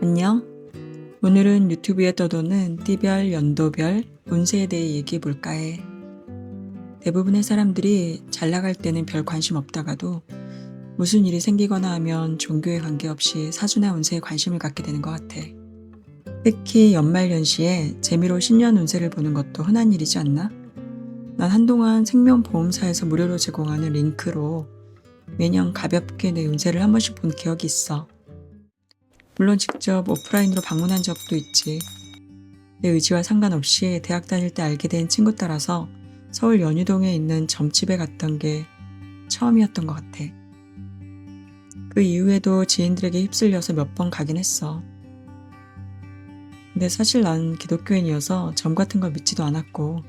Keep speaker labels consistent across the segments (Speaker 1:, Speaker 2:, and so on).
Speaker 1: 안녕. 오늘은 유튜브에 떠도는 띠별, 연도별, 운세에 대해 얘기해 볼까 해. 대부분의 사람들이 잘 나갈 때는 별 관심 없다가도 무슨 일이 생기거나 하면 종교에 관계없이 사주나 운세에 관심을 갖게 되는 것 같아. 특히 연말연시에 재미로 신년 운세를 보는 것도 흔한 일이지 않나? 난 한동안 생명보험사에서 무료로 제공하는 링크로 매년 가볍게 내 운세를 한 번씩 본 기억이 있어. 물론 직접 오프라인으로 방문한 적도 있지. 내 의지와 상관없이 대학 다닐 때 알게 된 친구 따라서 서울 연희동에 있는 점집에 갔던 게 처음이었던 것 같아. 그 이후에도 지인들에게 휩쓸려서 몇 번 가긴 했어. 근데 사실 난 기독교인이어서 점 같은 걸 믿지도 않았고,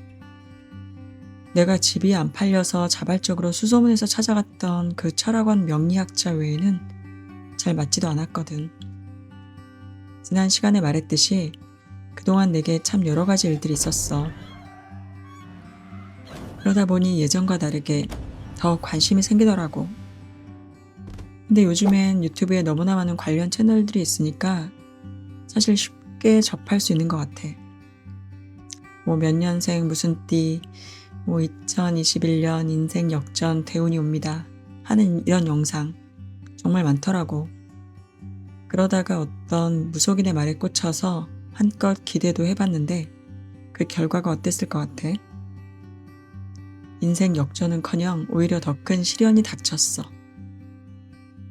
Speaker 1: 내가 집이 안 팔려서 자발적으로 수소문해서 찾아갔던 그 철학원 명리학자 외에는 잘 맞지도 않았거든. 지난 시간에 말했듯이 그동안 내게 참 여러 가지 일들이 있었어. 그러다 보니 예전과 다르게 더 관심이 생기더라고. 근데 요즘엔 유튜브에 너무나 많은 관련 채널들이 있으니까 사실 쉽게 접할 수 있는 것 같아. 뭐 몇 년생 무슨 띠, 뭐 2021년 인생 역전 대운이 옵니다 하는 이런 영상 정말 많더라고. 그러다가 어떤 무속인의 말에 꽂혀서 한껏 기대도 해봤는데 그 결과가 어땠을 것 같아? 인생 역전은커녕 오히려 더 큰 시련이 닥쳤어.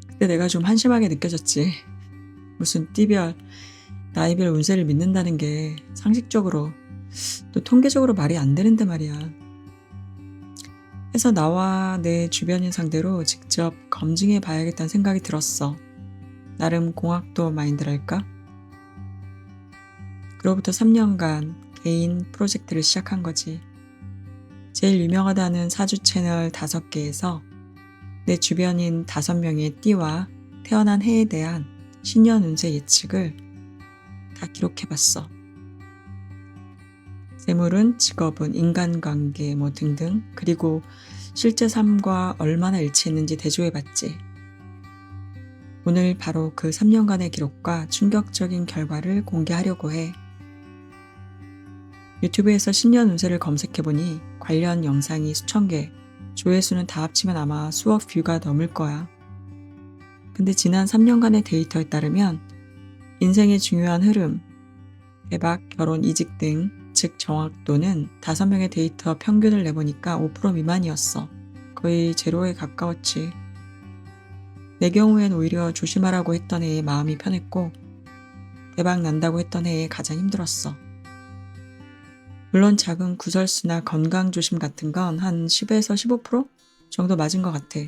Speaker 1: 그때 내가 좀 한심하게 느껴졌지. 무슨 띠별, 나이별 운세를 믿는다는 게 상식적으로 또 통계적으로 말이 안 되는데 말이야. 해서 나와 내 주변인 상대로 직접 검증해 봐야겠다는 생각이 들었어. 나름 공학도 마인드랄까? 그로부터 3년간 개인 프로젝트를 시작한 거지. 제일 유명하다는 사주 채널 5개에서 내 주변인 5명의 띠와 태어난 해에 대한 신년 운세 예측을 다 기록해봤어. 재물은, 직업은, 인간관계 뭐 등등, 그리고 실제 삶과 얼마나 일치했는지 대조해봤지. 오늘 바로 그 3년간의 기록과 충격적인 결과를 공개하려고 해. 유튜브에서 신년 운세를 검색해보니 관련 영상이 수천 개, 조회수는 다 합치면 아마 수억 뷰가 넘을 거야. 근데 지난 3년간의 데이터에 따르면 인생의 중요한 흐름, 대박, 결혼, 이직 등, 즉 정확도는 5명의 데이터 평균을 내보니까 5% 미만이었어. 거의 제로에 가까웠지. 내 경우엔 오히려 조심하라고 했던 해에 마음이 편했고 대박 난다고 했던 해에 가장 힘들었어. 물론 작은 구설수나 건강조심 같은 건 한 10에서 15% 정도 맞은 것 같아.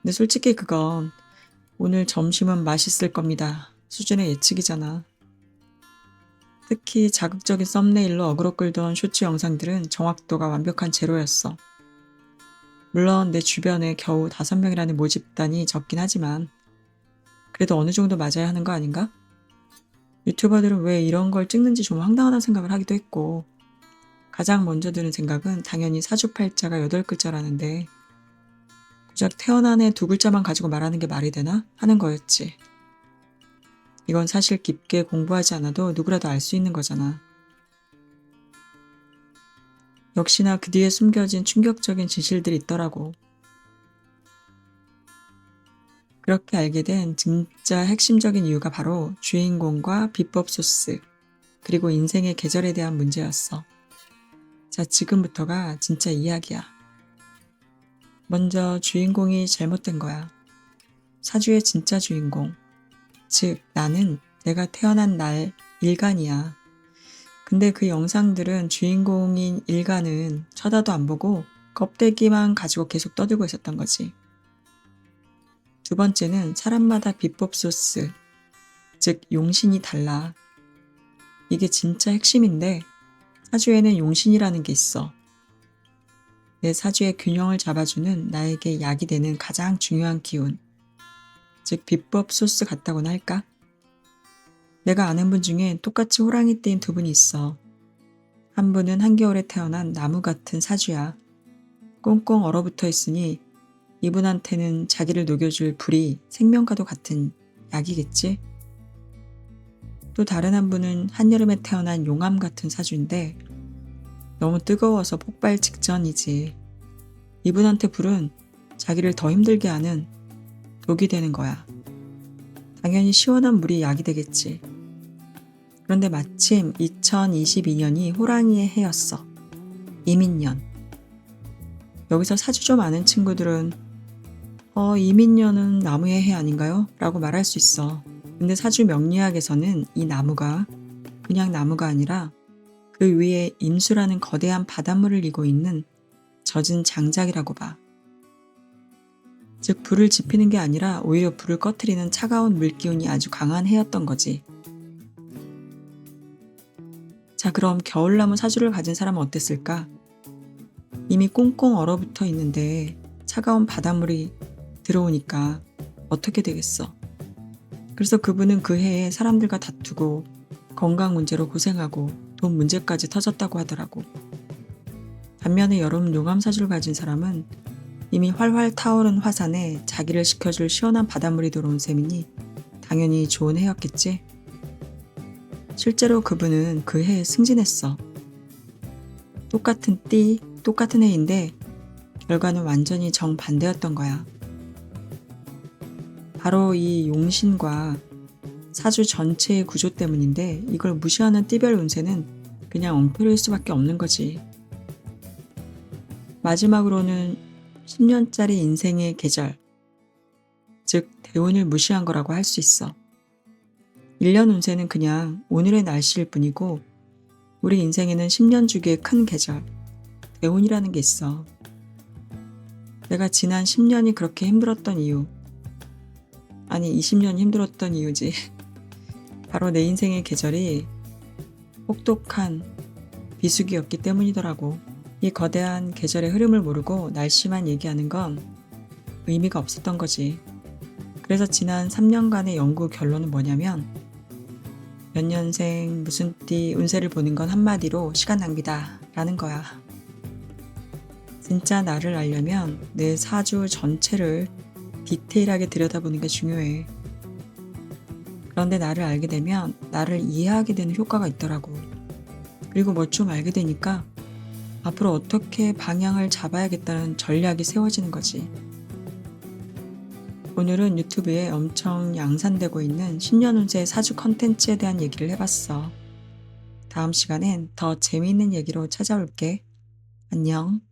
Speaker 1: 근데 솔직히 그건 오늘 점심은 맛있을 겁니다 수준의 예측이잖아. 특히 자극적인 썸네일로 어그로 끌던 쇼츠 영상들은 정확도가 완벽한 제로였어. 물론 내 주변에 겨우 5명이라는 모집단이 적긴 하지만 그래도 어느 정도 맞아야 하는 거 아닌가? 유튜버들은 왜 이런 걸 찍는지 좀 황당하다는 생각을 하기도 했고, 가장 먼저 드는 생각은 당연히 사주팔자가 8글자라는데 고작 태어난 해 2글자만 가지고 말하는 게 말이 되나? 하는 거였지. 이건 사실 깊게 공부하지 않아도 누구라도 알 수 있는 거잖아. 역시나 그 뒤에 숨겨진 충격적인 진실들이 있더라고. 그렇게 알게 된 진짜 핵심적인 이유가 바로 주인공과 비법 소스, 그리고 인생의 계절에 대한 문제였어. 자, 지금부터가 진짜 이야기야. 먼저 주인공이 잘못된 거야. 사주의 진짜 주인공. 즉, 나는 내가 태어난 날 일간이야. 근데 그 영상들은 주인공인 일간은 쳐다도 안 보고 껍데기만 가지고 계속 떠들고 있었던 거지. 두 번째는 사람마다 비법 소스, 즉 용신이 달라. 이게 진짜 핵심인데 사주에는 용신이라는 게 있어. 내 사주의 균형을 잡아주는 나에게 약이 되는 가장 중요한 기운, 즉 비법 소스 같다고나 할까? 내가 아는 분 중에 똑같이 호랑이 띠인 2분이 있어. 한 분은 한겨울에 태어난 나무 같은 사주야. 꽁꽁 얼어붙어 있으니 이분한테는 자기를 녹여줄 불이 생명과도 같은 약이겠지? 또 다른 한 분은 한여름에 태어난 용암 같은 사주인데 너무 뜨거워서 폭발 직전이지. 이분한테 불은 자기를 더 힘들게 하는 독이 되는 거야. 당연히 시원한 물이 약이 되겠지. 그런데 마침 2022년이 호랑이의 해였어. 이민년. 여기서 사주 좀 아는 친구들은 이민년은 나무의 해 아닌가요? 라고 말할 수 있어. 근데 사주 명리학에서는 이 나무가 그냥 나무가 아니라 그 위에 임수라는 거대한 바닷물을 이고 있는 젖은 장작이라고 봐. 즉 불을 지피는 게 아니라 오히려 불을 꺼트리는 차가운 물기운이 아주 강한 해였던 거지. 자, 그럼 겨울나무 사주를 가진 사람은 어땠을까? 이미 꽁꽁 얼어붙어 있는데 차가운 바닷물이 들어오니까 어떻게 되겠어? 그래서 그분은 그 해에 사람들과 다투고 건강 문제로 고생하고 돈 문제까지 터졌다고 하더라고. 반면에 여름 용암 사주를 가진 사람은 이미 활활 타오른 화산에 자기를 식혀줄 시원한 바닷물이 들어온 셈이니 당연히 좋은 해였겠지? 실제로 그분은 그 해에 승진했어. 똑같은 띠, 똑같은 해인데 결과는 완전히 정반대였던 거야. 바로 이 용신과 사주 전체의 구조 때문인데 이걸 무시하는 띠별 운세는 그냥 엉터리일 수밖에 없는 거지. 마지막으로는 10년짜리 인생의 계절, 즉 대운을 무시한 거라고 할 수 있어. 1년 운세는 그냥 오늘의 날씨일 뿐이고 우리 인생에는 10년 주기의 큰 계절, 대운이라는 게 있어. 내가 지난 10년이 그렇게 힘들었던 이유, 아니 20년이 힘들었던 이유지. 바로 내 인생의 계절이 혹독한 비수기였기 때문이더라고. 이 거대한 계절의 흐름을 모르고 날씨만 얘기하는 건 의미가 없었던 거지. 그래서 지난 3년간의 연구 결론은 뭐냐면 몇 년생 무슨 띠 운세를 보는 건 한마디로 시간 낭비다 라는 거야. 진짜 나를 알려면 내 사주 전체를 디테일하게 들여다보는 게 중요해. 그런데 나를 알게 되면 나를 이해하게 되는 효과가 있더라고. 그리고 뭐 좀 알게 되니까 앞으로 어떻게 방향을 잡아야겠다는 전략이 세워지는 거지. 오늘은 유튜브에 엄청 양산되고 있는 신년운세 사주 컨텐츠에 대한 얘기를 해봤어. 다음 시간엔 더 재미있는 얘기로 찾아올게. 안녕.